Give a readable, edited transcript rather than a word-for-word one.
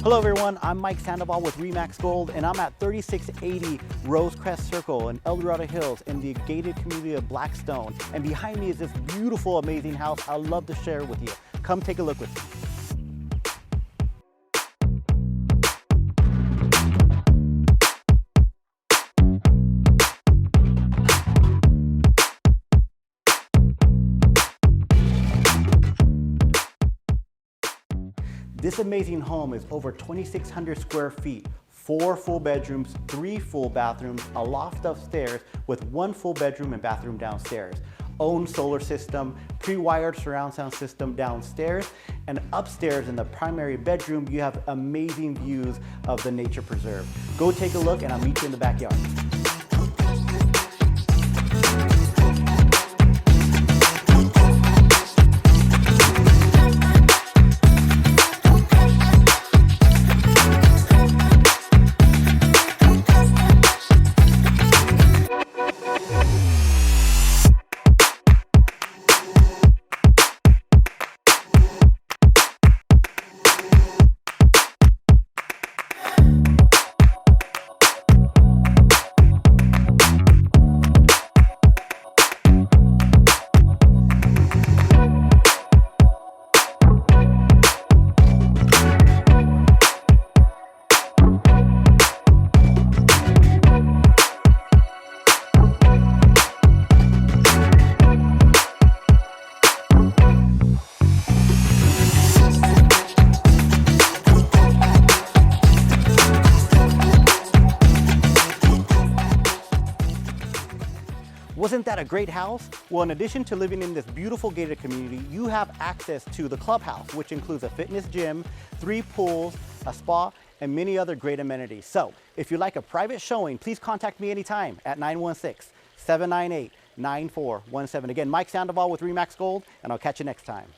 Hello everyone, I'm Mike Sandoval with Remax Gold and I'm at 3680 Rosecrest Circle in El Dorado Hills in the gated community of Blackstone. And behind me is this beautiful, amazing house I'd love to share with you. Come take a look with me. This amazing home is over 2,600 square feet, 4 full bedrooms, 3 full bathrooms, a loft upstairs with 1 full bedroom and bathroom downstairs. Own solar system, pre-wired surround sound system downstairs, and upstairs in the primary bedroom you have amazing views of the nature preserve. Go take a look and I'll meet you in the backyard. Wasn't that a great house? Well, in addition to living in this beautiful gated community, you have access to the clubhouse, which includes a fitness gym, 3 pools, a spa, and many other great amenities. So if you'd like a private showing, please contact me anytime at 916-798-9417. Again, Mike Sandoval with Remax Gold, and I'll catch you next time.